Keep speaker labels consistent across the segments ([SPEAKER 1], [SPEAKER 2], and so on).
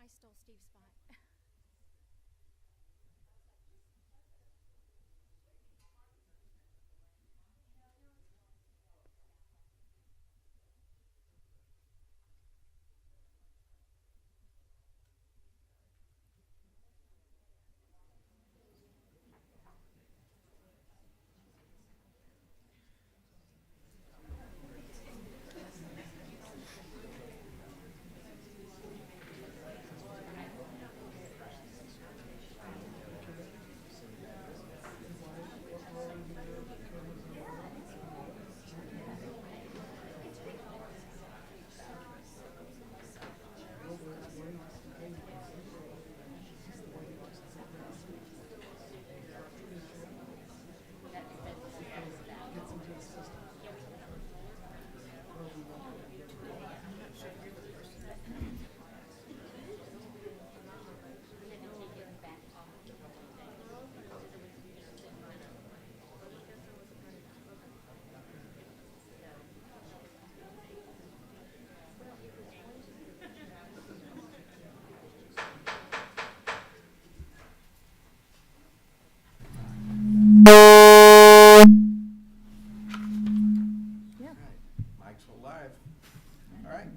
[SPEAKER 1] I stole Steve's spot.
[SPEAKER 2] Mike's live. All right.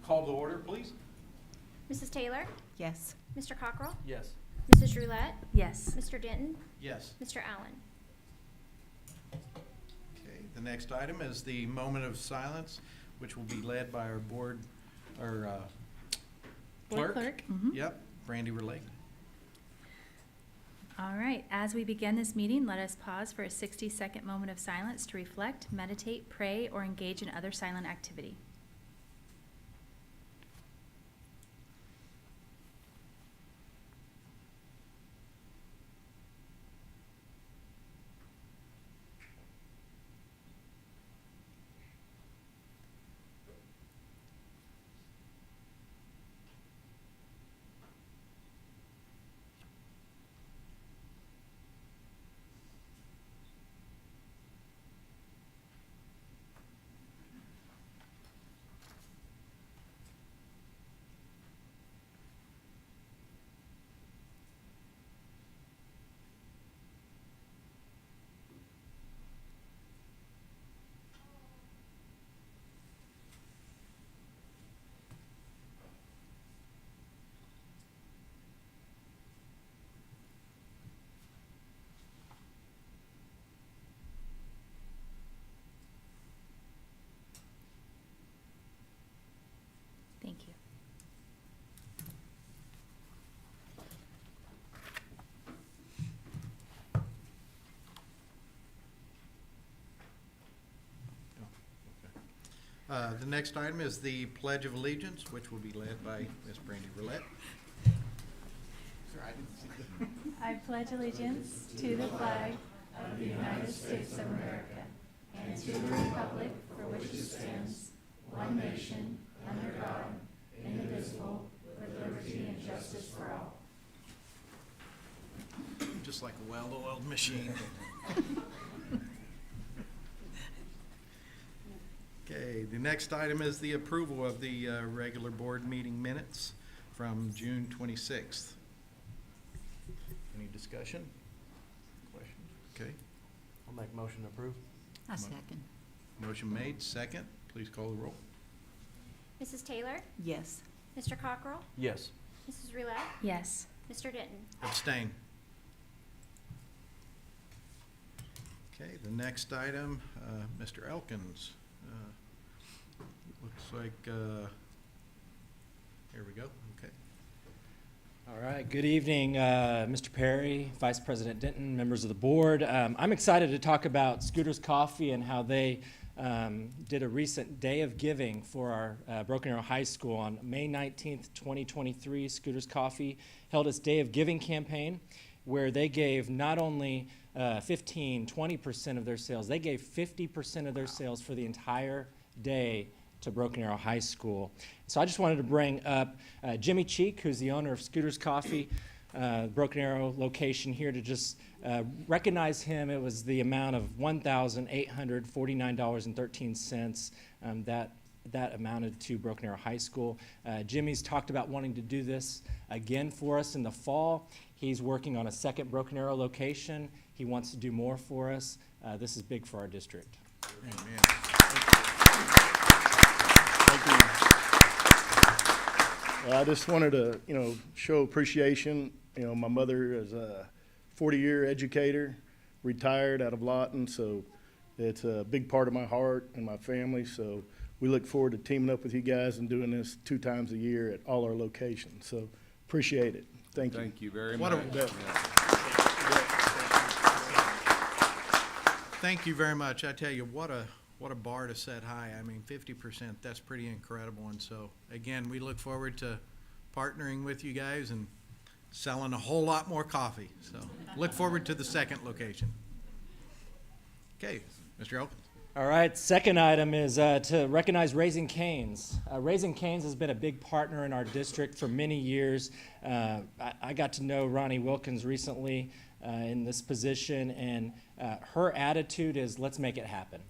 [SPEAKER 2] Call to order, please.
[SPEAKER 1] Mrs. Taylor?
[SPEAKER 3] Yes.
[SPEAKER 1] Mr. Cockrell?
[SPEAKER 2] Yes.
[SPEAKER 1] Mrs. Roulette?
[SPEAKER 3] Yes.
[SPEAKER 1] Mr. Denton?
[SPEAKER 2] Yes.
[SPEAKER 1] Mr. Allen?
[SPEAKER 2] Okay. The next item is the moment of silence, which will be led by our board clerk.
[SPEAKER 3] Mhm.
[SPEAKER 2] Yep, Brandy Relay.
[SPEAKER 3] All right, as we begin this meeting, let us pause for a 60-second moment of silence to reflect, meditate, pray, or engage in other silent activity. Thank you.
[SPEAKER 2] The next item is the Pledge of Allegiance, which will be led by Miss Brandy Roulette.
[SPEAKER 3] I pledge allegiance to the flag of the United States of America and to the republic for which it stands, one nation, under God, indivisible, with liberty and justice for all.
[SPEAKER 2] Just like a well-oiled machine. Okay, the next item is the approval of the regular board meeting minutes from June 26th. Any discussion? Questions? Okay,
[SPEAKER 4] I'll make motion to approve.
[SPEAKER 3] A second.
[SPEAKER 2] motion made, second. Please call the roll.
[SPEAKER 1] Mrs. Taylor?
[SPEAKER 3] Yes.
[SPEAKER 1] Mr. Cockrell?
[SPEAKER 4] Yes.
[SPEAKER 1] Mrs. Roulette?
[SPEAKER 3] Yes.
[SPEAKER 1] Mr. Denton?
[SPEAKER 2] Abstain. Okay, the next item, Mr. Elkins. Looks like, here we go, okay.
[SPEAKER 4] All right, good evening, Mr. Perry, Vice President Denton, members of the board. I'm excited to talk about Scooters Coffee and how they did a recent day of giving for our Broken Arrow High School on May 19th, 2023. Scooters Coffee held its Day of Giving campaign where they gave not only 20% of their sales, they gave 50% of their sales for the entire day to Broken Arrow High School. So I just wanted to bring up Jimmy Cheek, who's the owner of Scooters Coffee, Broken Arrow location here, to just recognize him. It was the amount of $1,849.13 that that amounted to Broken Arrow High School. Jimmy's talked about wanting to do this again for us in the fall. He's working on a second Broken Arrow location. He wants to do more for us. This is big for our district.
[SPEAKER 2] Amen.
[SPEAKER 5] Thank you. Well, I just wanted to, show appreciation. My mother is a 40-year educator, retired out of Lawton, so it's a big part of my heart and my family. So we look forward to teaming up with you guys and doing this 2 times a year at all our locations. So appreciate it. Thank you.
[SPEAKER 6] Thank you very
[SPEAKER 2] What
[SPEAKER 6] much.
[SPEAKER 2] a- Thank you very much. I tell you, what a bar to set high. I mean, 50%, that's pretty incredible. And so, again, we look forward to partnering with you guys and selling a whole lot more coffee. So look forward to the second location. Okay, Mr. Elkins.
[SPEAKER 4] All right, second item is to recognize Raising Cane's. Raising Cane's has been a big partner in our district for many years. I got to know Ronnie Wilkins recently in this position, and her attitude is, let's make it happen.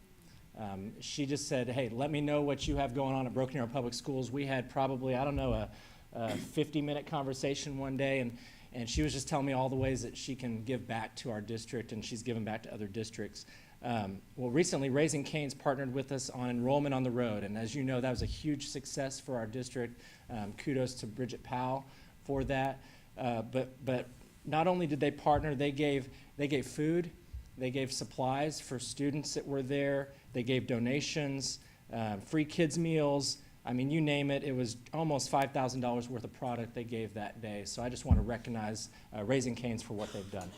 [SPEAKER 4] She just said, hey, let me know what you have going on at Broken Arrow Public Schools. We had probably, a 50-minute conversation one day, and she was just telling me all the ways that she can give back to our district, and she's given back to other districts. Well, recently, Raising Cane's partnered with us on Enrollment on the Road, and as you know, that was a huge success for our district. Kudos to Bridget Powell for that. But not only did they partner, they gave food, they gave supplies for students that were there, they gave donations, free kids meals. I mean, you name it. It was almost $5,000 worth of product they gave that day. So I just want to recognize Raising Cane's for what they've done.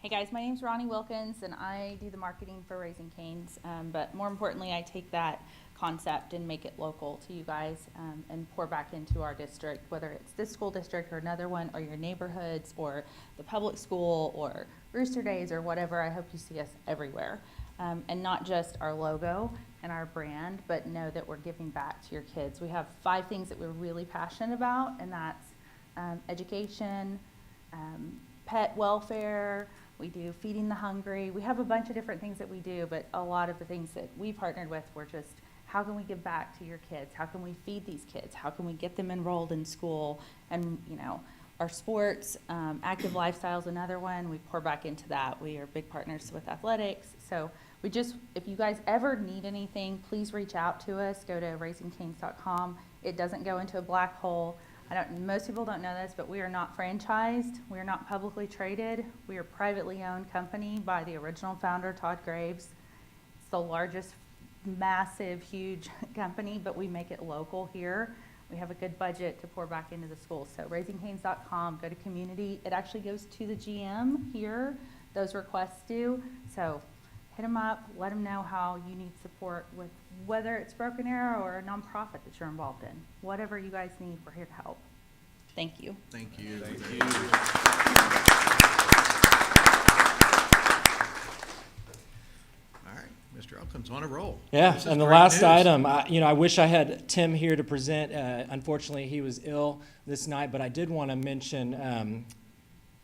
[SPEAKER 7] Hey guys, my name's Ronnie Wilkins and I do the marketing for Raising Cane's, but more importantly I take that concept and make it local to you guys and pour back into our district, whether it's this school district or another one or your neighborhoods or the public school or Rooster Days or whatever. I hope you see us everywhere, and not just our logo and our brand, but know that we're giving back to your kids. We have 5 things that we're really passionate about, and that's education, pet welfare. We do feeding the hungry. We have a bunch of different things that we do, but a lot of the things that we partnered with were just, how can we give back to your kids? How can we feed these kids? How can we get them enrolled in school? And, our sports, active lifestyle's another one. We pour back into that. We are big partners with athletics. So if you guys ever need anything, please reach out to us. Go to raisingcanes.com. It doesn't go into a black hole. Most people don't know this, but we are not franchised. We are not publicly traded. We are a privately owned company by the original founder, Todd Graves. It's the largest, massive, huge company, but we make it local here. We have a good budget to pour back into the schools. So raisingcanes.com, go to community. It actually goes to the GM here. Those requests do. So hit them up, let them know how you need support with whether it's Broken Arrow or a nonprofit that you're involved in. Whatever you guys need, we're here to help. Thank you.
[SPEAKER 2] Thank you.
[SPEAKER 6] Thank you.
[SPEAKER 2] All right, Mr. Elkins, on a roll.
[SPEAKER 4] Yeah,
[SPEAKER 2] This is
[SPEAKER 4] and the
[SPEAKER 2] great
[SPEAKER 4] last
[SPEAKER 2] news.
[SPEAKER 4] item, I wish I had Tim here to present. Unfortunately, he was ill this night, but I did want to mention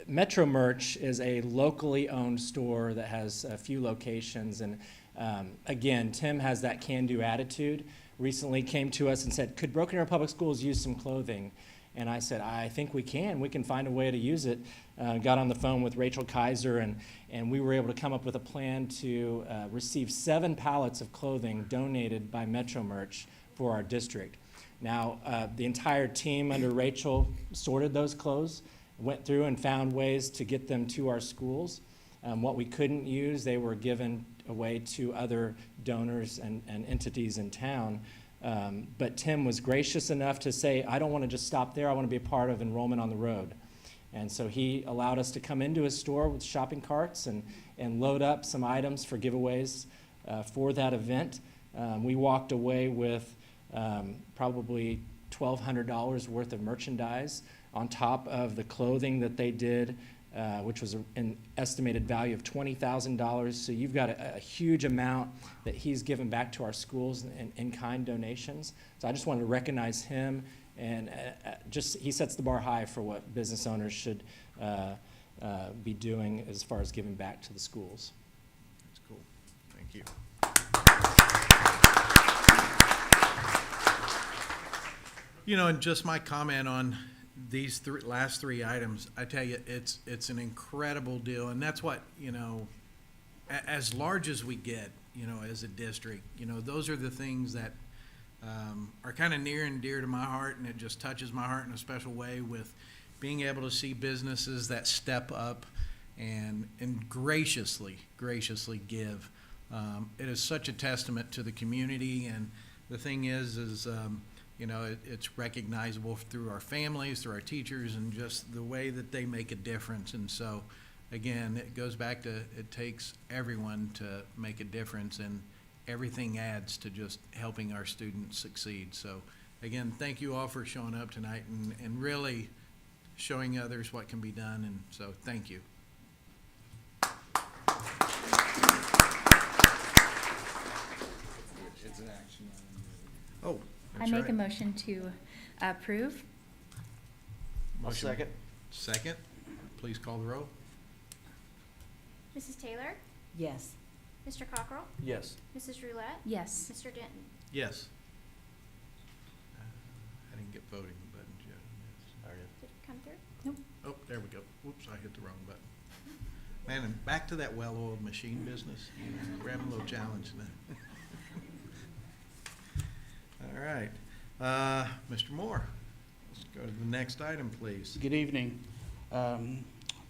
[SPEAKER 4] Metro Merch is a locally owned store that has a few locations. And again, Tim has that can-do attitude. Recently came to us and said, could Broken Arrow Public Schools use some clothing? And I said, I think we can. We can find a way to use it. Got on the phone with Rachel Kaiser, and we were able to come up with a plan to receive 7 pallets of clothing donated by Metro Merch for our district. Now, the entire team under Rachel sorted those clothes, went through and found ways to get them to our schools. What we couldn't use, they were given away to other donors and entities in town. But Tim was gracious enough to say, I don't want to just stop there, I want to be a part of Enrollment on the Road. And so he allowed us to come into his store with shopping carts and load up some items for giveaways for that event. We walked away with probably $1,200 worth of merchandise on top of the clothing that they did, which was an estimated value of $20,000. So you've got a huge amount that he's given back to our schools in in-kind donations. So I just wanted to recognize him, and he sets the bar high for what business owners should be doing as far as giving back to the schools.
[SPEAKER 2] That's cool. Thank you. You know, and just my comment on these last three items, I tell you, it's an incredible deal, and that's what, you know, as large as we get, you know, as a district, you know, those are the things that are kind of near and dear to my heart, and it just touches my heart in a special way with being able to see businesses that step up and graciously give. It is such a testament to the community, and the thing is you know, it's recognizable through our families, through our teachers, and just the way that they make a difference. And so, again, it goes back to it takes everyone to make a difference, and everything adds to just helping our students succeed. So, again, thank you all for showing up tonight and really showing others what can be done. And so, thank you.
[SPEAKER 6] It's an action item.
[SPEAKER 2] Oh,
[SPEAKER 3] I
[SPEAKER 2] that's
[SPEAKER 3] make a
[SPEAKER 2] right.
[SPEAKER 3] motion to approve.
[SPEAKER 6] I'll
[SPEAKER 2] Motion-
[SPEAKER 6] second.
[SPEAKER 2] Second. Please call the roll.
[SPEAKER 1] Mrs. Taylor?
[SPEAKER 8] Yes.
[SPEAKER 1] Mr. Cockrell?
[SPEAKER 6] Yes.
[SPEAKER 1] Mrs. Roulette?
[SPEAKER 3] Yes.
[SPEAKER 1] Mr. Denton?
[SPEAKER 2] Yes. I didn't get voting buttons yet. Yes.
[SPEAKER 1] Did it come through?
[SPEAKER 2] Oh, there we go. Whoops, I hit the wrong button. Man, and back to that well-oiled machine business. We're having a little challenge now. All right. Mr. Moore, let's go to the next item, please.
[SPEAKER 9] Good evening.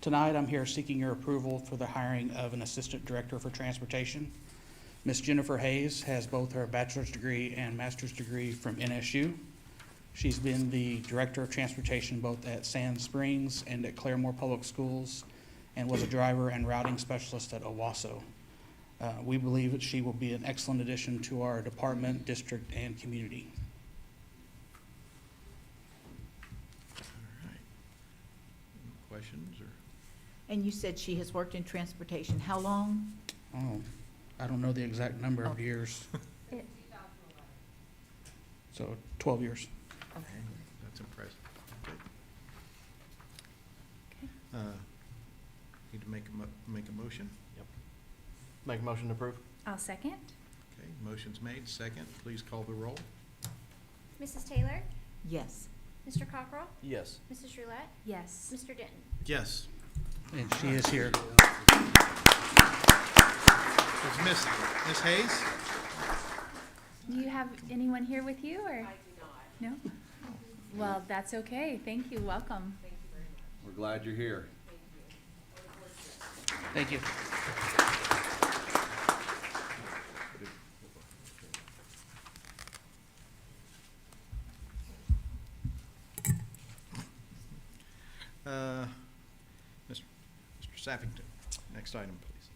[SPEAKER 9] Tonight, I'm here seeking your approval for the hiring of an Assistant Director for Transportation. Ms. Jennifer Hayes has both her bachelor's degree and master's degree from NSU. She's been the Director of Transportation both at Sand Springs and at Claremore Public Schools, and was a driver and routing specialist at Owasso. We believe that she will be an excellent addition to our department, district, and community.
[SPEAKER 2] All right. Any questions or?
[SPEAKER 8] And you said she has worked in transportation. How long?
[SPEAKER 9] Oh, I don't know the exact number of
[SPEAKER 8] Oh.
[SPEAKER 9] years.
[SPEAKER 3] It-
[SPEAKER 9] So 12 years.
[SPEAKER 8] Okay.
[SPEAKER 2] That's impressive. Okay.
[SPEAKER 3] Okay.
[SPEAKER 2] Need to make a motion?
[SPEAKER 6] Make a motion to approve?
[SPEAKER 3] I'll second.
[SPEAKER 2] Okay, motion's made. Second, please call the roll.
[SPEAKER 1] Mrs. Taylor?
[SPEAKER 8] Yes.
[SPEAKER 1] Mr. Cockrell?
[SPEAKER 6] Yes.
[SPEAKER 1] Mrs. Roulette?
[SPEAKER 3] Yes.
[SPEAKER 1] Mr. Denton?
[SPEAKER 2] Yes.
[SPEAKER 9] And she is here.
[SPEAKER 2] Is Miss Hayes?
[SPEAKER 3] Do you have anyone here with you, or? I do not. No? Well, that's okay. Thank you. Welcome.
[SPEAKER 6] We're glad you're here.
[SPEAKER 9] Thank you.
[SPEAKER 2] Mr. Sappington, next item, please.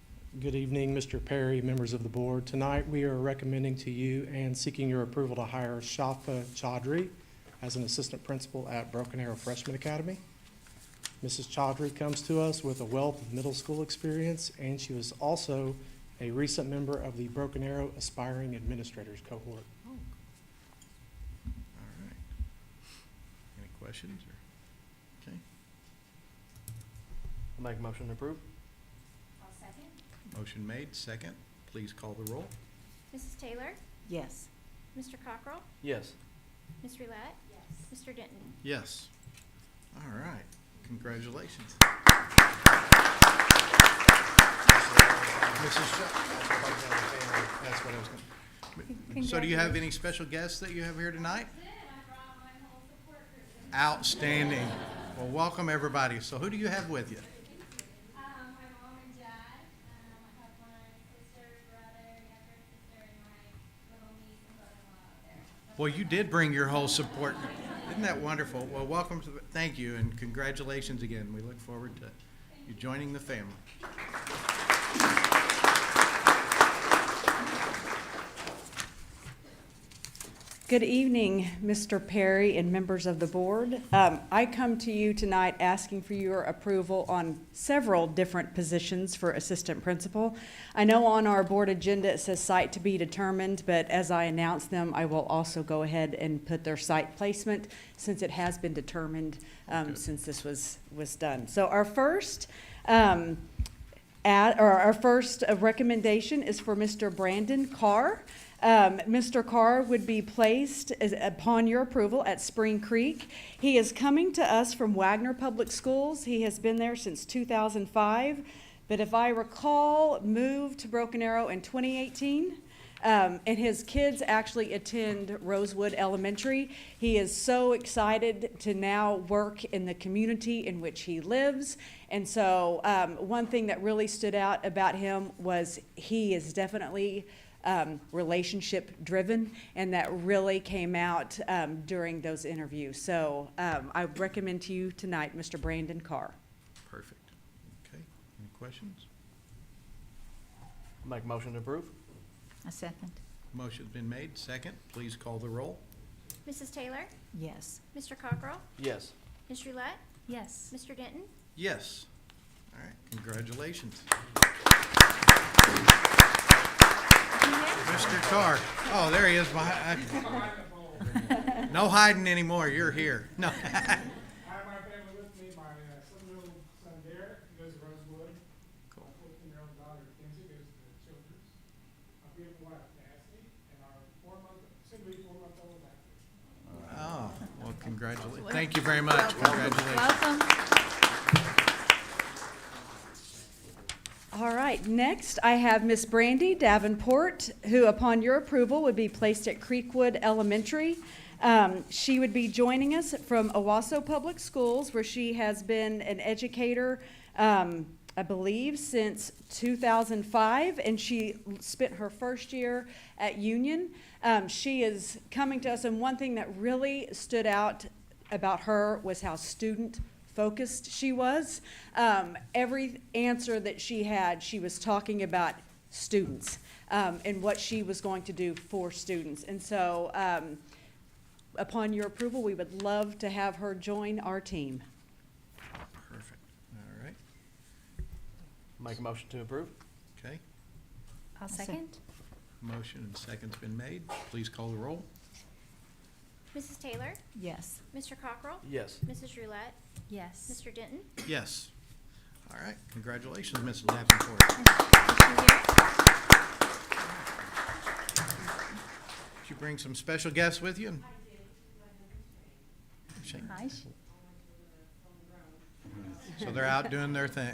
[SPEAKER 10] Good evening, Mr. Perry, members of the board. Tonight, we are recommending to you and seeking your approval to hire Shilpa Chaudhry as an assistant principal at Broken Arrow Freshman Academy. Mrs. Chaudhry comes to us with a wealth of middle school experience, and she was also a recent member of the Broken Arrow Aspiring Administrators Cohort.
[SPEAKER 2] All right. Any questions or? Okay,
[SPEAKER 6] I'll make a motion to approve?
[SPEAKER 3] I'll second.
[SPEAKER 2] motion made. Second, please call the roll.
[SPEAKER 1] Mrs. Taylor?
[SPEAKER 8] Yes.
[SPEAKER 1] Mr. Cockrell?
[SPEAKER 6] Yes.
[SPEAKER 1] Ms. Roulette?
[SPEAKER 3] Yes.
[SPEAKER 1] Mr. Denton?
[SPEAKER 2] Yes. All right, congratulations. Mrs. That's what I was going. So do you have any special guests that you have here tonight? Outstanding. Well, welcome everybody. So who do you have with you?
[SPEAKER 11] My mom and dad. I have my sister, brother, younger sister, and my little niece and brother-in-law out there.
[SPEAKER 2] Well, you did bring your whole support. Isn't that wonderful? Well, welcome to, thank you, and congratulations again. We look forward to you joining the family.
[SPEAKER 12] Good evening, Mr. Perry and members of the board. I come to you tonight asking for your approval on several different positions for assistant principal. I know on our board agenda it says site to be determined, but as I announce them, I will also go ahead and put their site placement since it has been determined since this was done. So our first recommendation is for Mr. Brandon Carr. Mr. Carr would be placed upon your approval at Spring Creek. He is coming to us from Wagner Public Schools. He has been there since 2005, but if I recall, moved to Broken Arrow in 2018. And his kids actually attend Rosewood Elementary. He is so excited to now work in the community in which he lives. And so one thing that really stood out about him was he is definitely relationship driven, and that really came out during those interviews. So I recommend to you tonight Mr. Brandon Carr.
[SPEAKER 2] Perfect. Okay, any questions?
[SPEAKER 6] Make a motion to approve?
[SPEAKER 8] A second.
[SPEAKER 2] Motion's been made. Second, please call the roll.
[SPEAKER 1] Mrs. Taylor?
[SPEAKER 8] Yes.
[SPEAKER 1] Mr. Cockrell?
[SPEAKER 6] Yes.
[SPEAKER 1] Ms. Roulette?
[SPEAKER 3] Yes.
[SPEAKER 1] Mr. Denton?
[SPEAKER 2] Yes. All right, congratulations. Mr. Carr. Oh, there he is. No hiding anymore. You're here. No.
[SPEAKER 13] I have my family with me. My 7-year-old son Derek goes to Rosewood.
[SPEAKER 2] Cool.
[SPEAKER 13] My 14-year-old daughter Kenzie goes to Children's. My beautiful wife Nancy and our soon-to-be 4-month-old Zachary.
[SPEAKER 2] Oh, well, congratulations. Thank you very much. Congratulations.
[SPEAKER 3] Welcome.
[SPEAKER 12] All right, next I have Miss Brandy Davenport, who upon your approval would be placed at Creekwood Elementary. She would be joining us from Owasso Public Schools, where she has been an educator, I believe, since 2005, and she spent her first year at Union. She is coming to us, and one thing that really stood out about her was how student-focused she was. Every answer that she had, she was talking about students and what she was going to do for students. And so upon your approval, we would love to have her join our team.
[SPEAKER 2] Perfect. All right.
[SPEAKER 6] Make a motion to approve?
[SPEAKER 2] Okay.
[SPEAKER 3] I'll second.
[SPEAKER 2] Motion and second's been made. Please call the roll.
[SPEAKER 1] Mrs. Taylor?
[SPEAKER 8] Yes.
[SPEAKER 1] Mr. Cockrell?
[SPEAKER 6] Yes.
[SPEAKER 1] Mrs. Roulette?
[SPEAKER 3] Yes.
[SPEAKER 1] Mr. Denton?
[SPEAKER 2] Yes. All right. Congratulations, Mrs. Davenport. Did you bring some special guests with you?
[SPEAKER 3] Hi.
[SPEAKER 2] So they're out doing their thing.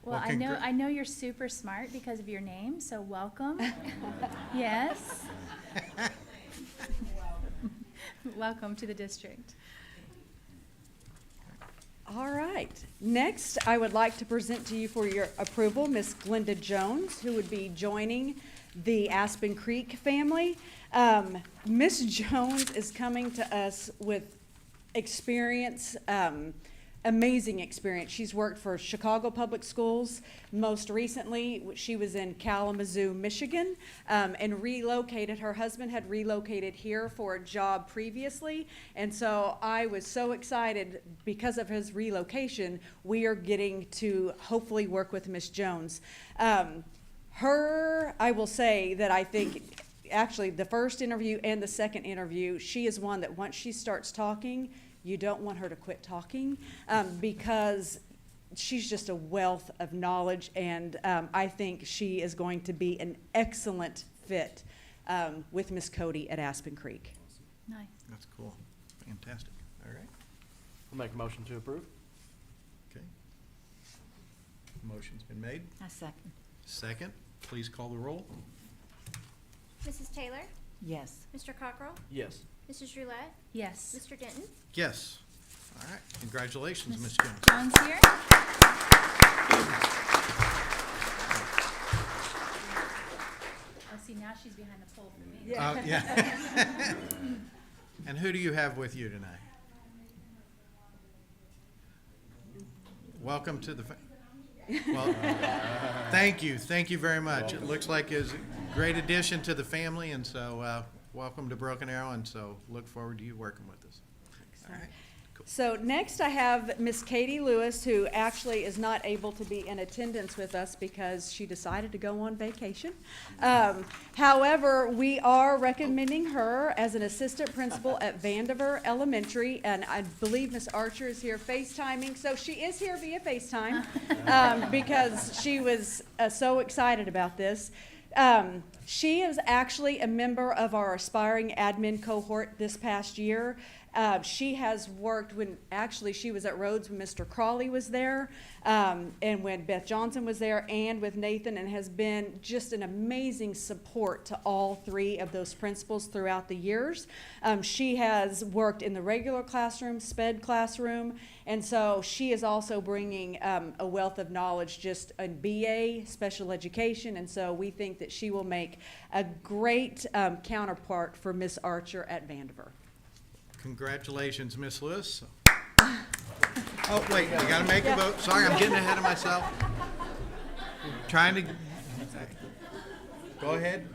[SPEAKER 3] Well, I know you're super smart because of your name, so welcome. Yes. Welcome to the district.
[SPEAKER 12] All right. Next, I would like to present to you for your approval Miss Glenda Jones, who would be joining the Aspen Creek family. Miss Jones is coming to us with experience, amazing experience. She's worked for Chicago Public Schools. Most recently, she was in Kalamazoo, Michigan, and relocated. Her husband had relocated here for a job previously, and so I was so excited because of his relocation. We are getting to hopefully work with Miss Jones. I will say that I think actually the first interview and the second interview, she is one that once she starts talking, you don't want her to quit talking because she's just a wealth of knowledge, and I think she is going to be an excellent fit with Miss Cody at Aspen Creek.
[SPEAKER 3] Nice.
[SPEAKER 2] That's cool. Fantastic. All right.
[SPEAKER 6] I'll make a motion to approve?
[SPEAKER 2] Okay. Motion's been made.
[SPEAKER 8] A second.
[SPEAKER 2] Second, please call the roll.
[SPEAKER 1] Mrs. Taylor?
[SPEAKER 8] Yes.
[SPEAKER 1] Mr. Cockrell?
[SPEAKER 6] Yes.
[SPEAKER 1] Mrs. Roulette?
[SPEAKER 3] Yes.
[SPEAKER 1] Mr. Denton?
[SPEAKER 2] Yes. All right. Congratulations, Ms. Jones.
[SPEAKER 3] John's here. Oh, see, now she's behind the pole for me.
[SPEAKER 2] Yeah. And who do you have with you tonight? Welcome to the, well, thank you very much. It looks like it's a great addition to the family, and so welcome to Broken Arrow, and so look forward to you working with us. All right.
[SPEAKER 12] So next I have Miss Katie Lewis, who actually is not able to be in attendance with us because she decided to go on vacation. However, we are recommending her as an assistant principal at Vandiver Elementary, and I believe Miss Archer is here FaceTiming, so she is here via FaceTime because she was so excited about this. She is actually a member of our aspiring admin cohort this past year. She has worked when, actually, she was at Rhodes when Mr. Crawley was there, and when Beth Johnson was there, and with Nathan, and has been just an amazing support to all three of those principals throughout the years. She has worked in the regular classroom, SPED classroom, and so she is also bringing a wealth of knowledge just in BA, special education, and so we think that she will make a great counterpart for Miss Archer at Vandiver.
[SPEAKER 2] Congratulations, Miss Lewis. Oh, wait, you gotta make a vote. Sorry, I'm getting ahead of myself. Trying to, go ahead.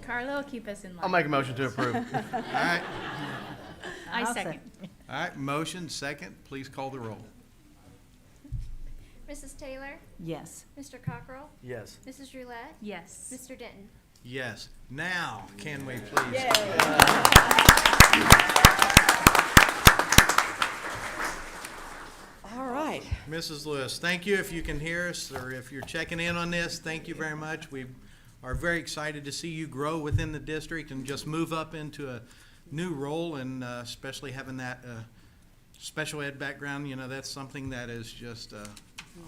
[SPEAKER 1] Carla will keep us in
[SPEAKER 6] I'll
[SPEAKER 1] line.
[SPEAKER 6] make a motion to approve.
[SPEAKER 2] All right,
[SPEAKER 1] I second.
[SPEAKER 2] all right, motion second, please call the roll.
[SPEAKER 1] Mrs. Taylor?
[SPEAKER 8] Yes.
[SPEAKER 1] Mr. Cockrell?
[SPEAKER 6] Yes.
[SPEAKER 1] Mrs. Roulette?
[SPEAKER 3] Yes.
[SPEAKER 1] Mr. Denton?
[SPEAKER 2] Yes. Now, can we please?
[SPEAKER 12] All right.
[SPEAKER 2] Mrs. Lewis, thank you. If you can hear us, or if you're checking in on this, thank you very much. We are very excited to see you grow within the district and just move up into a new role, and especially having that special ed background. You know, that's something that is just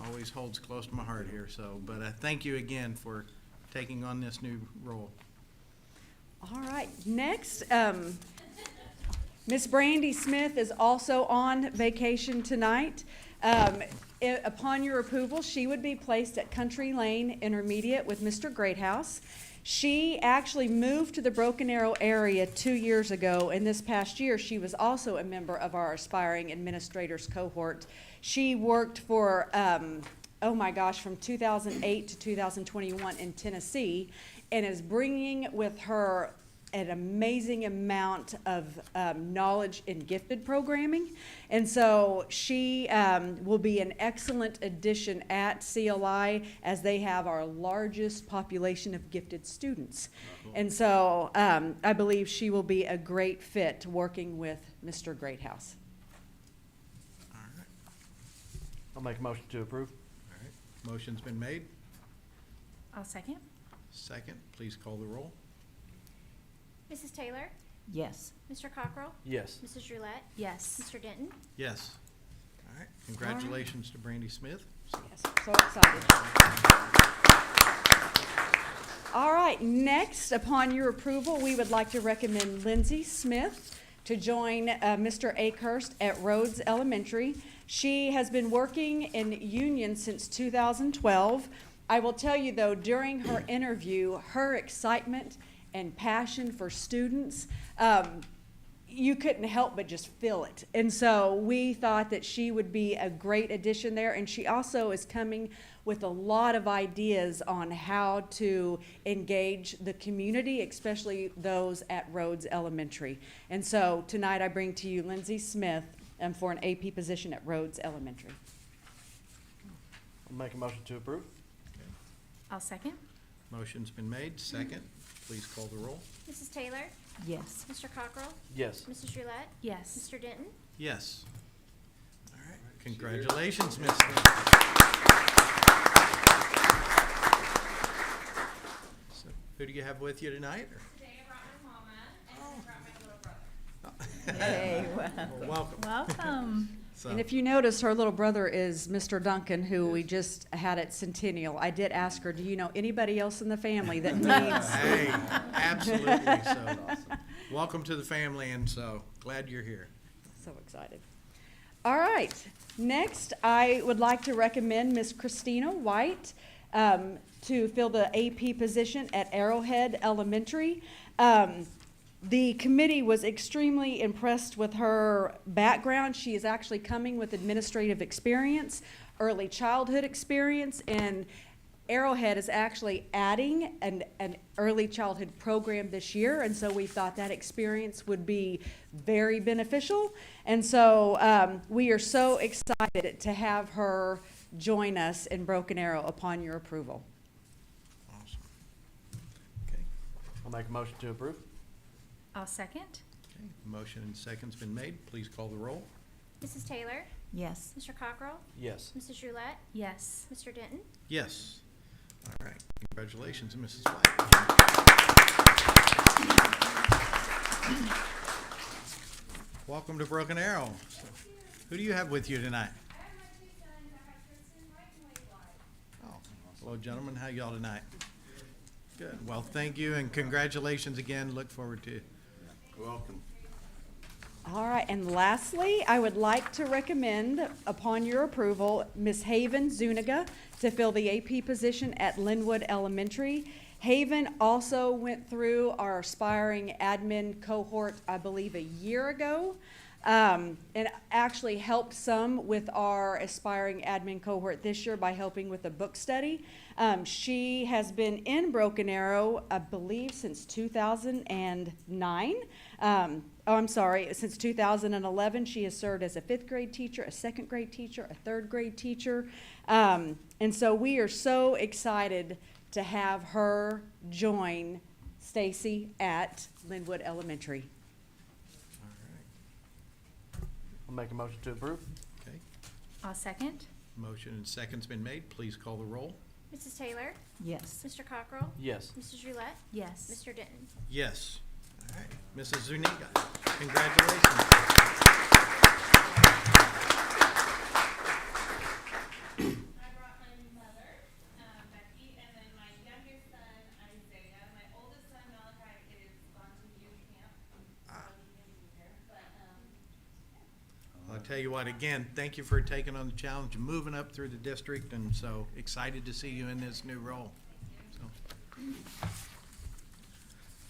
[SPEAKER 2] always holds close to my heart here. So, but thank you again for taking on this new role.
[SPEAKER 12] All right, next, Miss Brandy Smith is also on vacation tonight. Upon your approval, she would be placed at Country Lane Intermediate with Mr. Greathouse. She actually moved to the Broken Arrow area 2 years ago, and this past year, she was also a member of our aspiring administrators cohort. She worked for, oh my gosh, from 2008 to 2021 in Tennessee, and is bringing with her an amazing amount of knowledge in gifted programming. And so she will be an excellent addition at CLI, as they have our largest population of gifted students. And so I believe she will be a great fit working with Mr. Greathouse.
[SPEAKER 2] All right.
[SPEAKER 6] I'll make a motion to approve.
[SPEAKER 2] All right. Motion's been made.
[SPEAKER 3] I'll second.
[SPEAKER 2] Second, please call the roll.
[SPEAKER 1] Mrs. Taylor?
[SPEAKER 8] Yes.
[SPEAKER 1] Mr. Cockrell?
[SPEAKER 6] Yes.
[SPEAKER 1] Mrs. Roulette?
[SPEAKER 3] Yes.
[SPEAKER 1] Mr. Denton?
[SPEAKER 2] Yes. All right. Congratulations to Brandy Smith.
[SPEAKER 12] Yes, so excited. All right, next, upon your approval, we would like to recommend Lindsay Smith to join Mr. Akehurst at Rhodes Elementary. She has been working in union since 2012. I will tell you, though, during her interview, her excitement and passion for students, you couldn't help but just feel it. And so we thought that she would be a great addition there, and she also is coming with a lot of ideas on how to engage the community, especially those at Rhodes Elementary. And so tonight I bring to you Lindsay Smith for an AP position at Rhodes Elementary.
[SPEAKER 6] I'll make a motion to approve.
[SPEAKER 3] I'll second.
[SPEAKER 2] Motion's been made. Second, please call the roll.
[SPEAKER 1] Mrs. Taylor?
[SPEAKER 8] Yes.
[SPEAKER 1] Mr. Cockrell?
[SPEAKER 6] Yes.
[SPEAKER 1] Mrs. Roulette?
[SPEAKER 3] Yes.
[SPEAKER 1] Mr. Denton?
[SPEAKER 2] Yes. All right. Congratulations, Miss. So, who do you have with you tonight?
[SPEAKER 11] Today I brought my mama and I brought my little brother.
[SPEAKER 8] Hey, wow.
[SPEAKER 2] Well, welcome.
[SPEAKER 3] Welcome.
[SPEAKER 2] So,
[SPEAKER 12] And if you notice, her little brother is Mr. Duncan, who we just had at Centennial. I did ask her, do you know anybody else in the family that needs?
[SPEAKER 2] hey, absolutely. So, welcome to the family, and so glad you're here.
[SPEAKER 12] So excited. All right, next, I would like to recommend Miss Christina White to fill the AP position at Arrowhead Elementary. The committee was extremely impressed with her background. She is actually coming with administrative experience, early childhood experience, and Arrowhead is actually adding an early childhood program this year, and so we thought that experience would be very beneficial. And so we are so excited to have her join us in Broken Arrow upon your approval.
[SPEAKER 2] Awesome. Okay,
[SPEAKER 6] I'll make a motion to approve.
[SPEAKER 3] I'll second.
[SPEAKER 2] okay. Motion and second's been made. Please call the roll.
[SPEAKER 1] Mrs. Taylor?
[SPEAKER 8] Yes.
[SPEAKER 1] Mr. Cockrell?
[SPEAKER 6] Yes.
[SPEAKER 1] Mrs. Roulette?
[SPEAKER 3] Yes.
[SPEAKER 1] Mr. Denton?
[SPEAKER 2] Yes. All right. Congratulations, Mrs. Flagg. Welcome to Broken Arrow. So, who do you have with you tonight?
[SPEAKER 11] I have my two sons. I have Kristen White and Wade White.
[SPEAKER 2] Oh, hello, gentlemen. How y'all tonight? Good. Well, thank you and congratulations again. Look forward to it.
[SPEAKER 5] Welcome.
[SPEAKER 12] All right, and lastly, I would like to recommend, upon your approval, Ms. Haven Zuniga to fill the AP position at Linwood Elementary. Haven also went through our aspiring admin cohort, I believe, a year ago, and actually helped some with our aspiring admin cohort this year by helping with a book study. She has been in Broken Arrow, I believe, since 2009. Since 2011, she has served as a 5th grade teacher, a 2nd grade teacher, a 3rd grade teacher. And so we are so excited to have her join Stacy at Linwood Elementary.
[SPEAKER 2] All right.
[SPEAKER 6] I'll make a motion to approve.
[SPEAKER 2] Okay.
[SPEAKER 3] I'll second.
[SPEAKER 2] Motion and second's been made. Please call the roll.
[SPEAKER 1] Mrs. Taylor?
[SPEAKER 8] Yes.
[SPEAKER 1] Mr. Cockrell?
[SPEAKER 6] Yes.
[SPEAKER 1] Mrs. Roulette?
[SPEAKER 3] Yes.
[SPEAKER 1] Mr. Denton?
[SPEAKER 2] Yes. All right. Mrs. Zuniga, congratulations.
[SPEAKER 11] I brought my mother, Becky, and then my youngest son, Isaiah. My oldest son, Malachi, is gone to youth camp, so he can be here. But,
[SPEAKER 2] I'll tell you what, again, thank you for taking on the challenge of moving up through the district, and so excited to see you in this new role. So,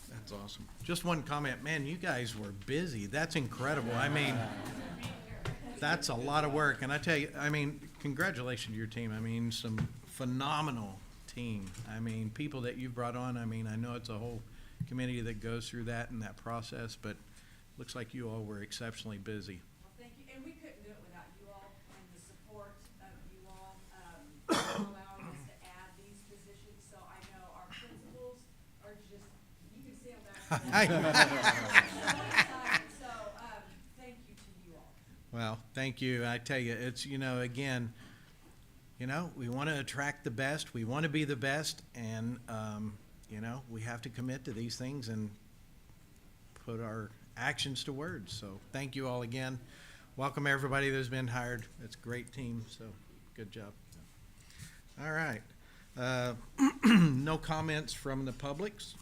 [SPEAKER 2] that's awesome. Just one comment, man, you guys were busy. That's incredible. I mean, that's a lot of work, and I tell you, I mean, congratulations to your team. I mean, some phenomenal team. I mean, people that you've brought on, I mean, I know it's a whole committee that goes through that and that process, but looks like you all were exceptionally busy.
[SPEAKER 12] Thank you, and we couldn't do it without you all and the support of you all, allowing us to add these positions, so I know our principals are just, you can see them back there. So, thank you to you all.
[SPEAKER 2] Well, thank you. I tell you, it's, again, we want to attract the best. We want to be the best. And, we have to commit to these things and put our actions to words. So thank you all again. Welcome everybody that's been hired. It's a great team. So good job. All right. No comments from the publics.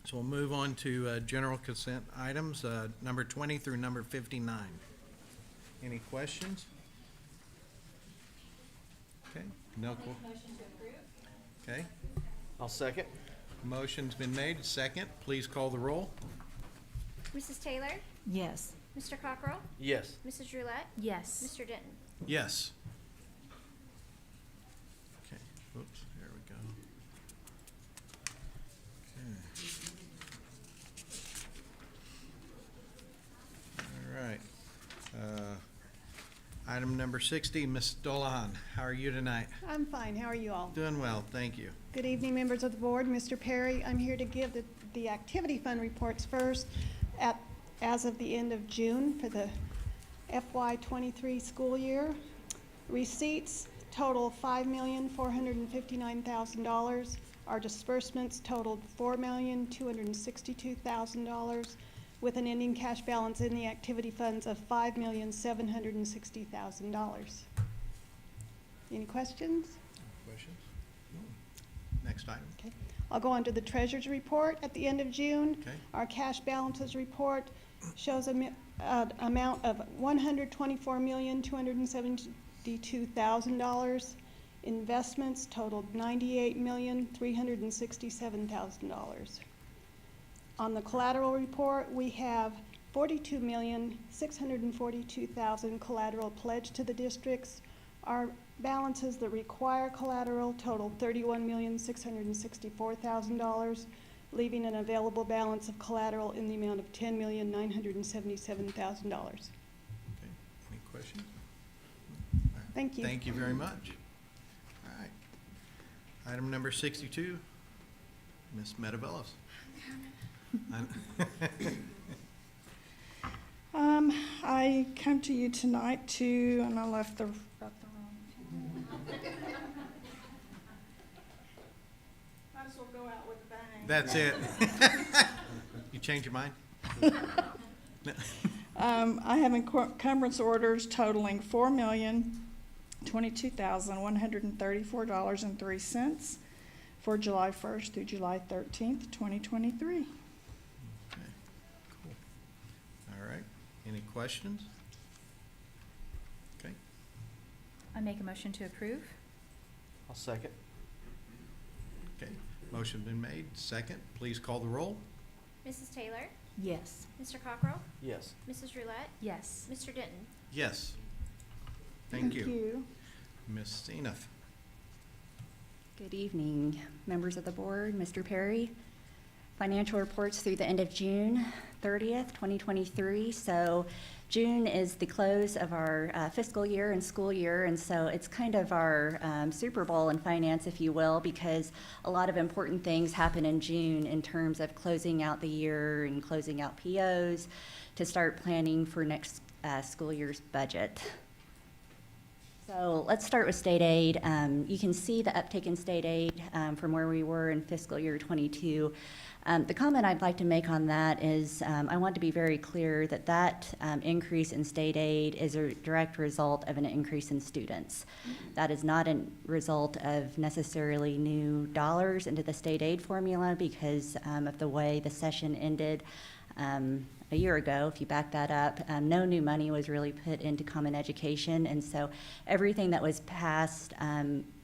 [SPEAKER 2] So we'll move on to general consent items, number 20 through number 59. Any questions? Okay, no. Motion to approve. Okay,
[SPEAKER 6] I'll second.
[SPEAKER 2] motion's been made, second, please call the roll.
[SPEAKER 1] Mrs. Taylor?
[SPEAKER 8] Yes.
[SPEAKER 1] Mr. Cockrell?
[SPEAKER 6] Yes.
[SPEAKER 1] Mrs. Roulette?
[SPEAKER 3] Yes.
[SPEAKER 1] Mr. Denton?
[SPEAKER 2] Yes. Okay, whoops, there we go. Okay. All right. Item number 60, Ms. Dolan, how are you tonight?
[SPEAKER 14] I'm fine. How are you all?
[SPEAKER 2] Doing well, thank you.
[SPEAKER 14] Good evening, members of the board. Mr. Perry, I'm here to give the activity fund reports first as of the end of June for the FY23 school year. Receipts total $5,459,000. Our disbursements totaled $4,262,000 with an ending cash balance in the activity funds of $5,760,000. Any questions?
[SPEAKER 2] Questions? Next item.
[SPEAKER 14] Okay. I'll go on to the treasurer's report at the end of June.
[SPEAKER 2] Okay.
[SPEAKER 14] Our cash balances report shows an amount of $124,272,000. Investments totaled $98,367,000. On the collateral report, we have $42,642,000 collateral pledged to the districts. Our balances that require collateral total $31,664,000, leaving an available balance of collateral in the amount of $10,977,000.
[SPEAKER 2] Okay, any questions?
[SPEAKER 14] Thank you.
[SPEAKER 2] Thank you very much. All right. Item number 62, Ms. Metavelos.
[SPEAKER 3] I come to you tonight to, and I left the wrong. Might as well go out with a bang.
[SPEAKER 2] That's it. You change your mind?
[SPEAKER 3] I have encumbrance orders totaling $4,022,134.03 for July 1st through July 13th, 2023.
[SPEAKER 2] Okay, cool. All right, any questions? Okay,
[SPEAKER 1] I make a motion to approve.
[SPEAKER 6] I'll second.
[SPEAKER 2] okay. Motion been made. Second, please call the roll.
[SPEAKER 1] Mrs. Taylor?
[SPEAKER 8] Yes.
[SPEAKER 1] Mr. Cockrell?
[SPEAKER 6] Yes.
[SPEAKER 1] Mrs. Roulette?
[SPEAKER 7] Yes.
[SPEAKER 1] Mr. Denton?
[SPEAKER 2] Yes. Thank you. Ms. Seneff.
[SPEAKER 15] Good evening, members of the board, Mr. Perry. Financial reports through the end of June 30th, 2023. So June is the close of our fiscal year and school year, and so it's kind of our Super Bowl in finance, if you will, because a lot of important things happen in June in terms of closing out the year and closing out POs to start planning for next school year's budget. So let's start with state aid. You can see the uptick in state aid from where we were in fiscal year 22. The comment I'd like to make on that is I want to be very clear that that increase in state aid is a direct result of an increase in students. That is not a result of necessarily new dollars into the state aid formula because of the way the session ended a year ago. If you back that up, no new money was really put into common education, and so everything that was passed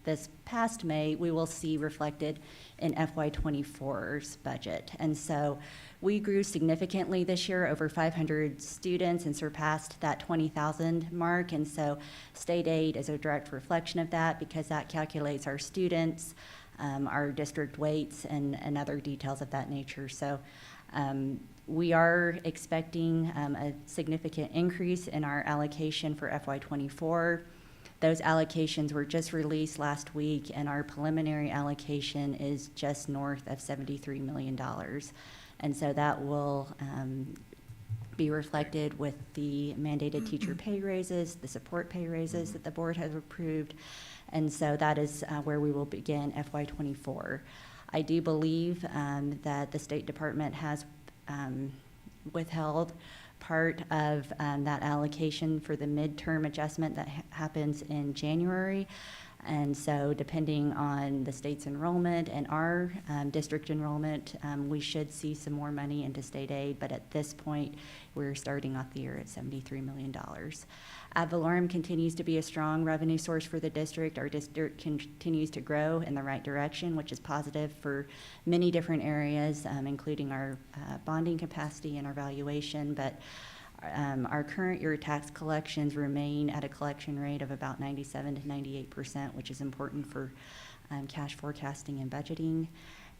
[SPEAKER 15] this past May, we will see reflected in FY24's budget. And so we grew significantly this year, over 500 students, and surpassed that 20,000 mark. And so state aid is a direct reflection of that because that calculates our students, our district weights, and other details of that nature. So we are expecting a significant increase in our allocation for FY24. Those allocations were just released last week, and our preliminary allocation is just north of $73 million. And so that will be reflected with the mandated teacher pay raises, the support pay raises that the board has approved. And so that is where we will begin FY24. I do believe that the State Department has withheld part of that allocation for the midterm adjustment that happens in January. And so depending on the state's enrollment and our district enrollment, we should see some more money into state aid, but at this point, we're starting off the year at $73 million. Ad valorem continues to be a strong revenue source for the district. Our district continues to grow in the right direction, which is positive for many different areas, including our bonding capacity and our valuation, but our current year tax collections remain at a collection rate of about 97 to 98%, which is important for cash forecasting and budgeting.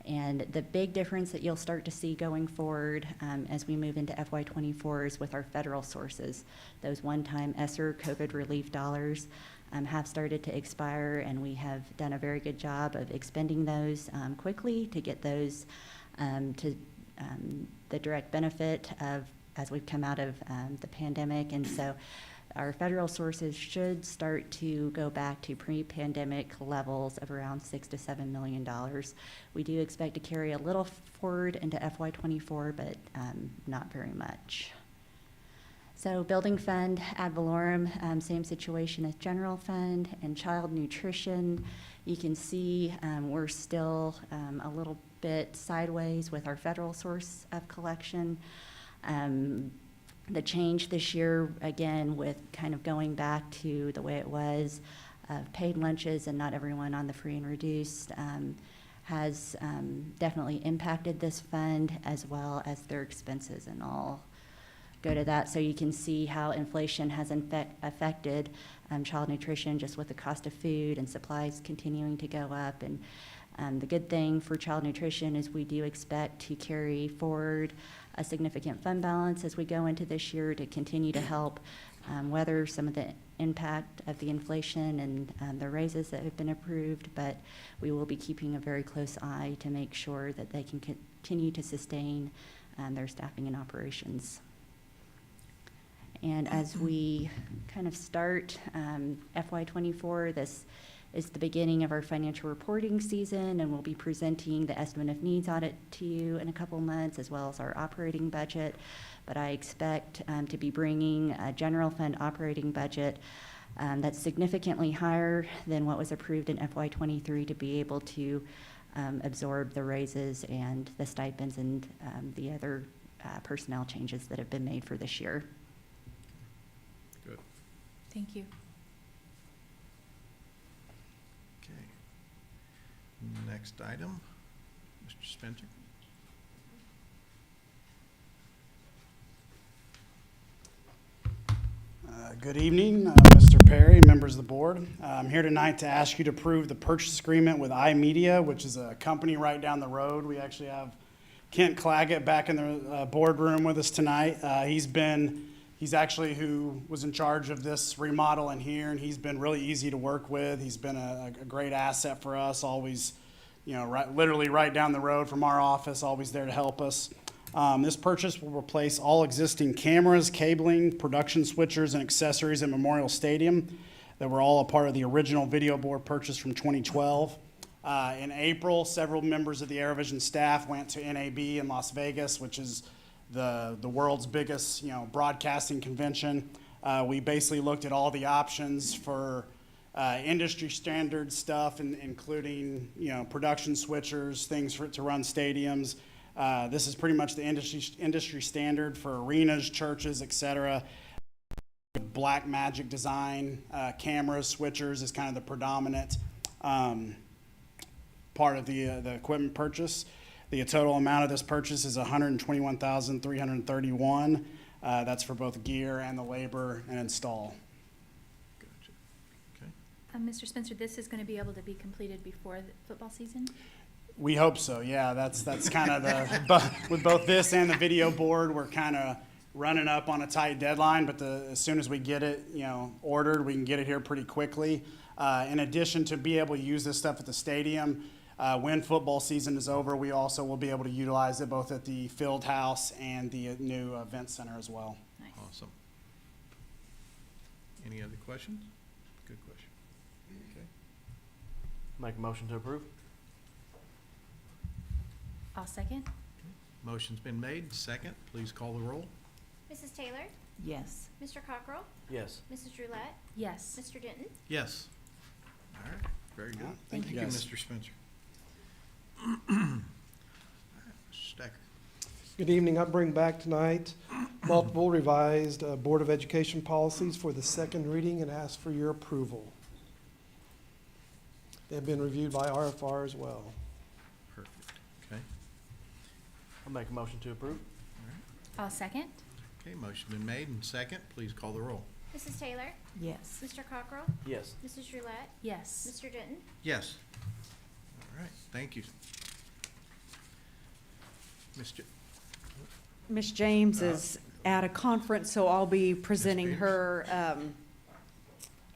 [SPEAKER 15] And the big difference that you'll start to see going forward as we move into FY24 is with our federal sources. Those one-time ESSER COVID relief dollars have started to expire, and we have done a very good job of expending those quickly to get those to the direct benefit of as we've come out of the pandemic. And so our federal sources should start to go back to pre-pandemic levels of around $6 to $7 million. We do expect to carry a little forward into FY24, but not very much. So building fund, ad valorem, same situation as general fund, and child nutrition. You can see we're still a little bit sideways with our federal source of collection. The change this year, again, with kind of going back to the way it was, paid lunches and not everyone on the free and reduced, has definitely impacted this fund as well as their expenses in all go to that so you can see how inflation has affected child nutrition, just with the cost of food and supplies continuing to go up. And the good thing for child nutrition is we do expect to carry forward a significant fund balance as we go into this year to continue to help weather some of the impact of the inflation and the raises that have been approved, but we will be keeping a very close eye to make sure that they can continue to sustain their staffing and operations. And as we kind of start FY24, this is the beginning of our financial reporting season, and we'll be presenting the estimate of needs audit to you in a couple months, as well as our operating budget. But I expect to be bringing a general fund operating budget that's significantly higher than what was approved in FY23 to be able to absorb the raises and the stipends and the other personnel changes that have been made for this year.
[SPEAKER 2] Good.
[SPEAKER 1] Thank you.
[SPEAKER 2] Okay. Next item, Mr. Spencer.
[SPEAKER 9] Good evening, Mr. Perry, members of the board. I'm here tonight to ask you to approve the purchase agreement with iMedia, which is a company right down the road. We actually have Kent Claggett back in the boardroom with us tonight. He's actually who was in charge of this remodel in here, and he's been really easy to work with. He's been a great asset for us, always, literally right down the road from our office, always there to help us. This purchase will replace all existing cameras, cabling, production switchers, and accessories at Memorial Stadium that were all a part of the original video board purchase from 2012. In April, several members of the ArrowVision staff went to NAB in Las Vegas, which is the world's biggest broadcasting convention. We basically looked at all the options for industry standard stuff, including production switchers, things to run stadiums. This is pretty much the industry standard for arenas, churches, etc. Black magic design, cameras, switchers is kind of the predominant part of the equipment purchase. The total amount of this purchase is $121,331. That's for both gear and the labor and install.
[SPEAKER 2] Gotcha. Okay.
[SPEAKER 1] Mr. Spencer, this is going to be able to be completed before the football season?
[SPEAKER 9] We hope so. Yeah, that's kind of with both this and the video board, we're kind of running up on a tight deadline. But as soon as we get it, ordered, we can get it here pretty quickly. In addition to be able to use this stuff at the stadium, when football season is over, we also will be able to utilize it both at the field house and the new event center as well.
[SPEAKER 1] Nice.
[SPEAKER 2] Awesome. Any other questions? Good question. Okay.
[SPEAKER 6] Make a motion to approve.
[SPEAKER 1] I'll second.
[SPEAKER 2] Motion's been made. Second, please call the roll.
[SPEAKER 1] Mrs. Taylor?
[SPEAKER 8] Yes.
[SPEAKER 1] Mr. Cockrell?
[SPEAKER 6] Yes.
[SPEAKER 1] Mrs. Roulette?
[SPEAKER 3] Yes.
[SPEAKER 1] Mr. Denton?
[SPEAKER 2] Yes. All right. Very good.
[SPEAKER 9] Thank you, guys.
[SPEAKER 2] Mr. Spencer. All right, Mr. Stacker.
[SPEAKER 10] Good evening. I bring back tonight multiple revised Board of Education policies for the second reading and ask for your approval. They've been reviewed by RFR as well.
[SPEAKER 2] Perfect. Okay.
[SPEAKER 6] I'll make a motion to approve.
[SPEAKER 2] All right.
[SPEAKER 1] I'll second.
[SPEAKER 2] Okay, motion been made and second, please call the roll.
[SPEAKER 1] Mrs. Taylor?
[SPEAKER 8] Yes.
[SPEAKER 1] Mr. Cockrell?
[SPEAKER 6] Yes.
[SPEAKER 1] Mrs. Roulette?
[SPEAKER 3] Yes.
[SPEAKER 1] Mr. Denton?
[SPEAKER 2] Yes. All right, thank you. Mr.
[SPEAKER 12] Ms. James is at a conference, so I'll be presenting
[SPEAKER 2] Peters.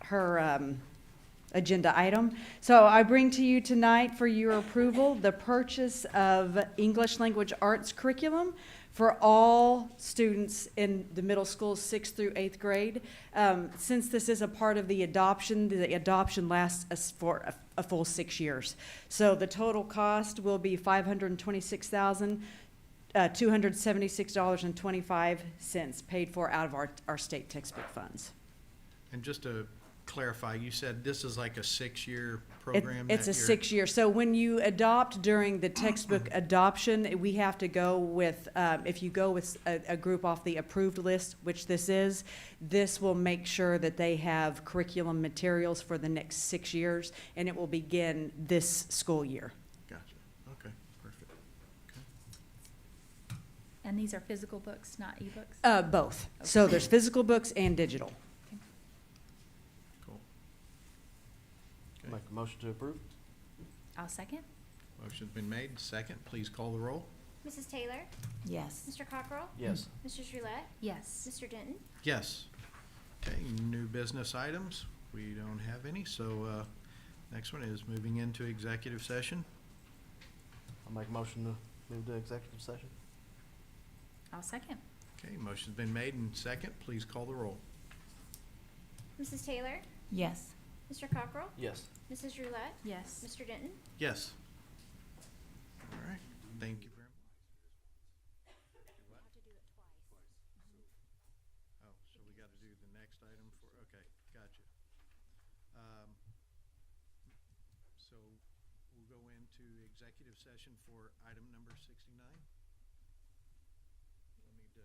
[SPEAKER 12] her agenda item. So I bring to you tonight for your approval the purchase of English language arts curriculum for all students in the middle school, 6th through 8th grade. Since this is a part of the adoption lasts us for a full 6 years. So the total cost will be $526,276.25 paid for out of our state textbook funds.
[SPEAKER 2] And just to clarify, you said this is like a 6-year program?
[SPEAKER 12] It's
[SPEAKER 2] that
[SPEAKER 12] a
[SPEAKER 2] you're-
[SPEAKER 12] 6-year. So when you adopt during the textbook adoption, we have to go with, if you go with a group off the approved list, which this is, this will make sure that they have curriculum materials for the next 6 years, and it will begin this school year.
[SPEAKER 2] Gotcha, okay, perfect. Okay.
[SPEAKER 1] And these are physical books, not ebooks?
[SPEAKER 12] Both. So there's physical books and digital.
[SPEAKER 2] Cool. Okay.
[SPEAKER 6] Make a motion to approve?
[SPEAKER 1] I'll second.
[SPEAKER 2] Motion's been made. Second, please call the roll.
[SPEAKER 11] Mrs. Taylor?
[SPEAKER 8] Yes.
[SPEAKER 11] Mr. Cockrell?
[SPEAKER 6] Yes.
[SPEAKER 11] Mrs. Roulette?
[SPEAKER 1] Yes.
[SPEAKER 11] Mr. Denton?
[SPEAKER 2] Yes. Okay, new business items. We don't have any, so next one is moving into executive session.
[SPEAKER 6] I'll make a motion to move to executive session?
[SPEAKER 1] I'll second.
[SPEAKER 2] Okay, motion's been made and second, please call the roll.
[SPEAKER 11] Mrs. Taylor?
[SPEAKER 8] Yes.
[SPEAKER 11] Mr. Cockrell?
[SPEAKER 6] Yes.
[SPEAKER 11] Mrs. Roulette?
[SPEAKER 1] Yes.
[SPEAKER 11] Mr. Denton?
[SPEAKER 2] Yes. All right, thank you very much. Oh, so we got to do the next item for, okay, gotcha. So we'll go into executive session for item number 69. We'll need to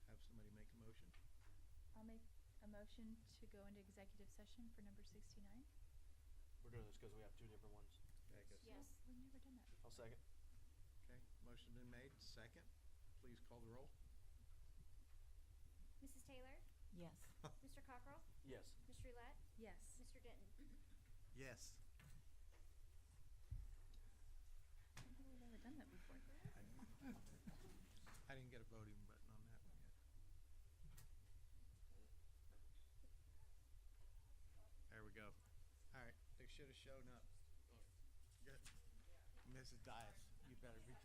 [SPEAKER 2] have somebody make a motion.
[SPEAKER 1] I'll make a motion to go into executive session for number 69.
[SPEAKER 6] We're doing this because we have two different ones.
[SPEAKER 2] Okay, I guess.
[SPEAKER 11] Yes.
[SPEAKER 1] We've never done that.
[SPEAKER 6] I'll second.
[SPEAKER 2] Okay, motion's been made, second, please call the roll.
[SPEAKER 11] Mrs. Taylor?
[SPEAKER 8] Yes.
[SPEAKER 11] Mr. Cockrell?
[SPEAKER 6] Yes.
[SPEAKER 11] Ms. Roulette?
[SPEAKER 1] Yes.
[SPEAKER 11] Mr. Denton?
[SPEAKER 2] Yes.
[SPEAKER 1] I don't think we've ever done that before.
[SPEAKER 2] I didn't get a voting button on that one yet. There we go. All right, they should have shown up. Good. Mrs. Dias, you better be.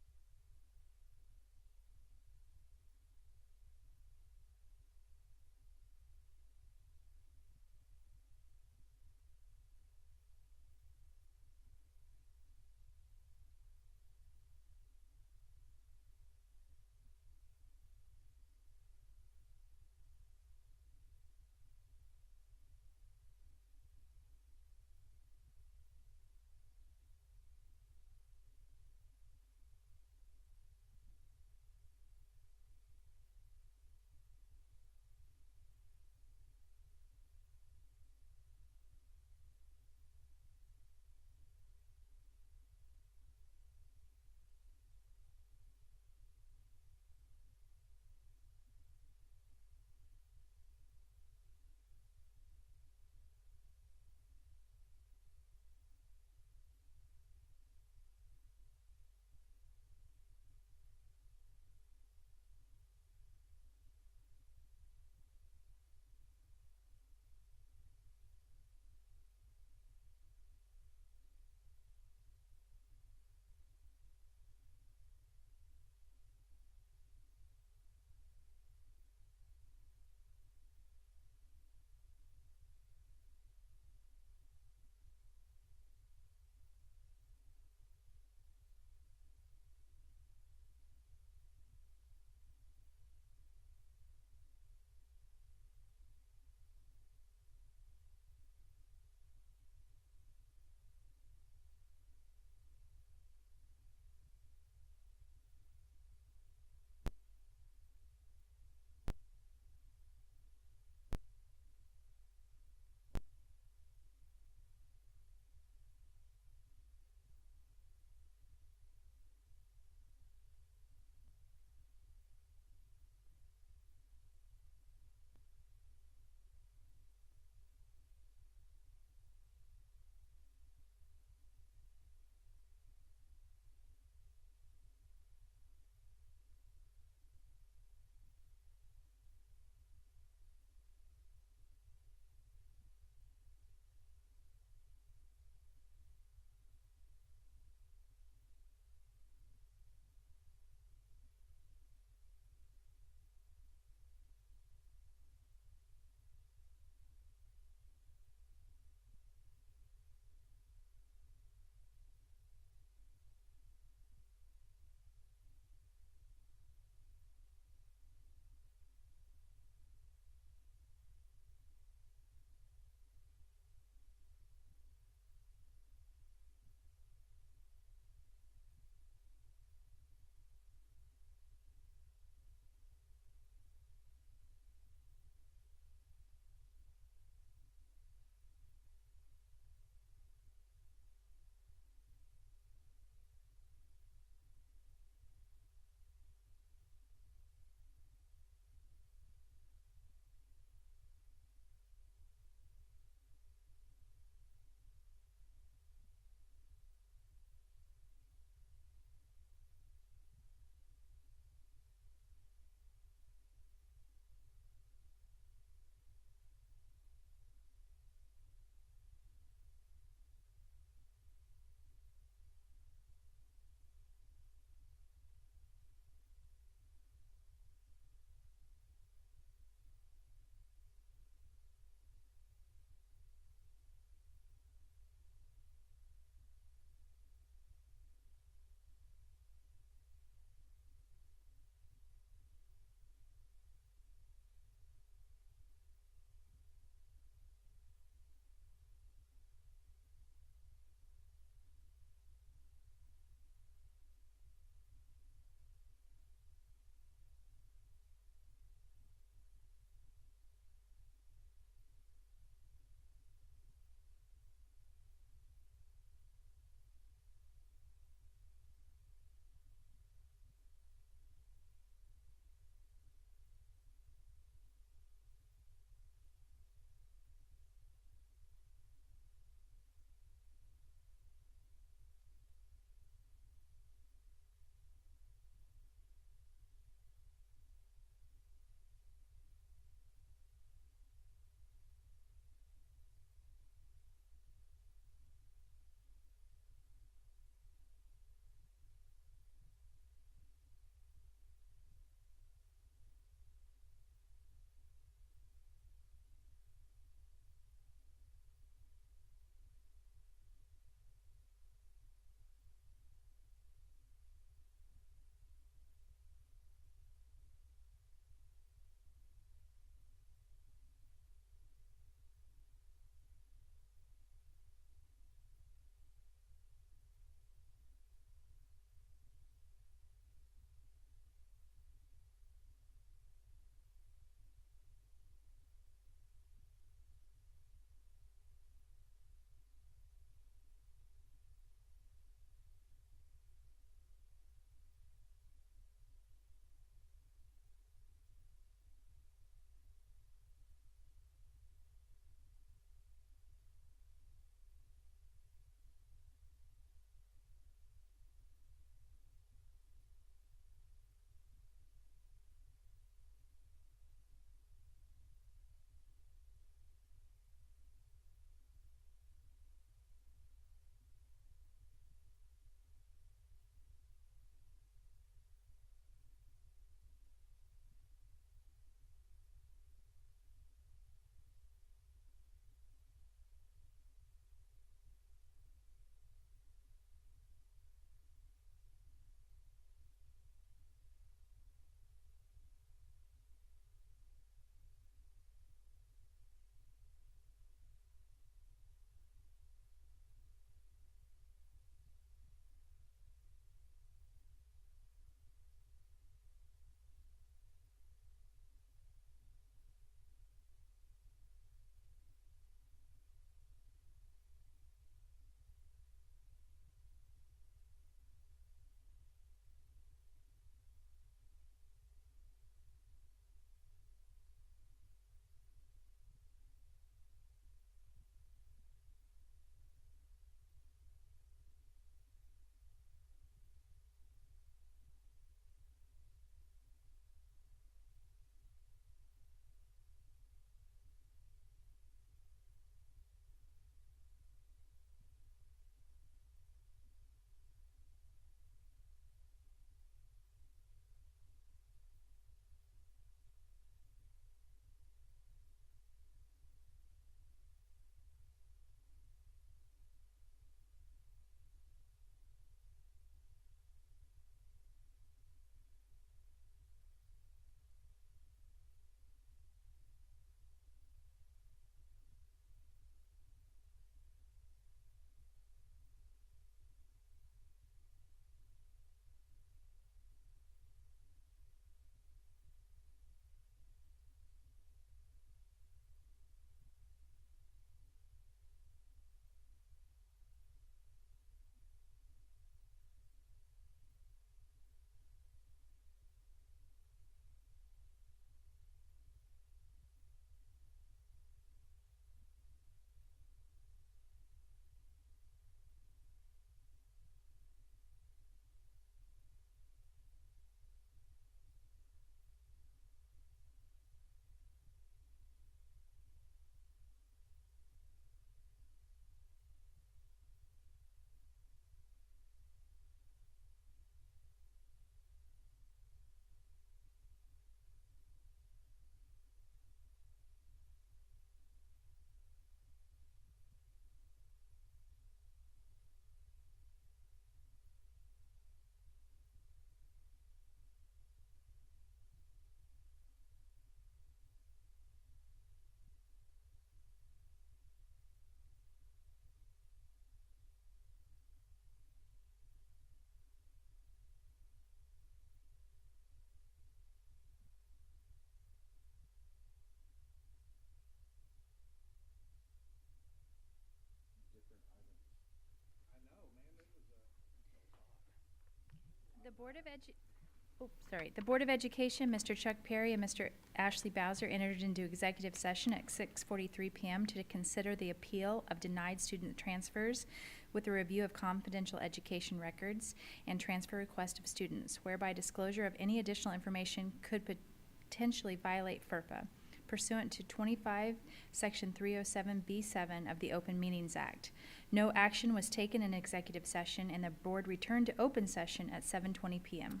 [SPEAKER 1] The Board of Education, Mr. Chuck Perry and Mr. Ashley Bowser entered into executive session at 6:43 PM to consider the appeal of denied student transfers with a review of confidential education records and transfer request of students, whereby disclosure of any additional information could potentially violate FERPA pursuant to 25 Section 307B7 of the Open Meetings Act. No action was taken in executive session, and the board returned to open session at 7:20 PM.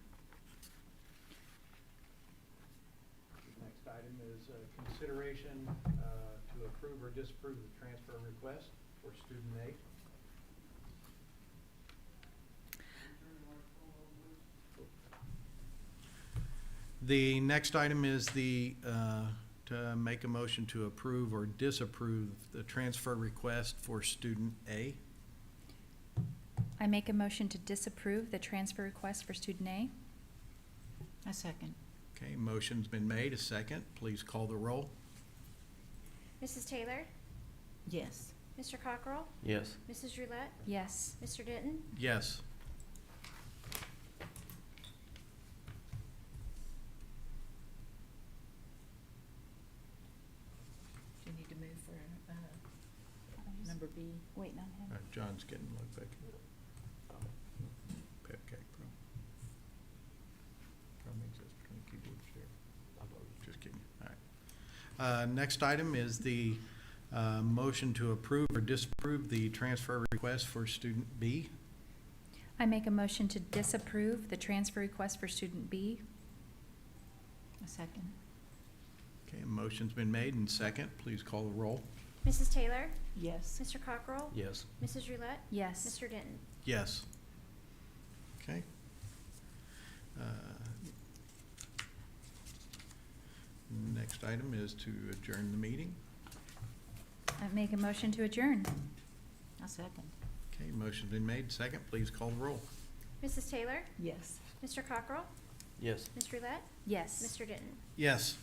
[SPEAKER 2] Next item is consideration to approve or disapprove the transfer request for student A. The next item is to make a motion to approve or disapprove the transfer request for student A.
[SPEAKER 1] I make a motion to disapprove the transfer request for student A.
[SPEAKER 8] A second.
[SPEAKER 2] Okay, motion's been made, a second. Please call the roll.
[SPEAKER 11] Mrs. Taylor?
[SPEAKER 8] Yes.
[SPEAKER 11] Mr. Cockrell?
[SPEAKER 6] Yes.
[SPEAKER 11] Mrs. Roulette?
[SPEAKER 1] Yes.
[SPEAKER 11] Mr. Denton?
[SPEAKER 2] Yes.
[SPEAKER 8] Do you need to move for number B?
[SPEAKER 1] Waiting on him.
[SPEAKER 2] John's getting looked back. Pep cake, bro. Problem exists between keyboard and chair. Just kidding. All right. Next item is the motion to approve or disapprove the transfer request for student B.
[SPEAKER 1] I make a motion to disapprove the transfer request for student B.
[SPEAKER 8] A second.
[SPEAKER 2] Okay, a motion's been made and second. Please call the roll.
[SPEAKER 11] Mrs. Taylor?
[SPEAKER 8] Yes.
[SPEAKER 11] Mr. Cockrell?
[SPEAKER 6] Yes.
[SPEAKER 11] Mrs. Roulette?
[SPEAKER 1] Yes.
[SPEAKER 11] Mr. Denton?
[SPEAKER 2] Yes. Okay. Next item is to adjourn the meeting.
[SPEAKER 1] I make a motion to adjourn.
[SPEAKER 8] A second.
[SPEAKER 2] Okay, motion's been made. Second, please call the roll.
[SPEAKER 11] Mrs. Taylor?
[SPEAKER 8] Yes.
[SPEAKER 11] Mr. Cockrell?
[SPEAKER 6] Yes.
[SPEAKER 11] Ms. Roulette?
[SPEAKER 1] Yes.
[SPEAKER 11] Mr. Denton?
[SPEAKER 2] Yes.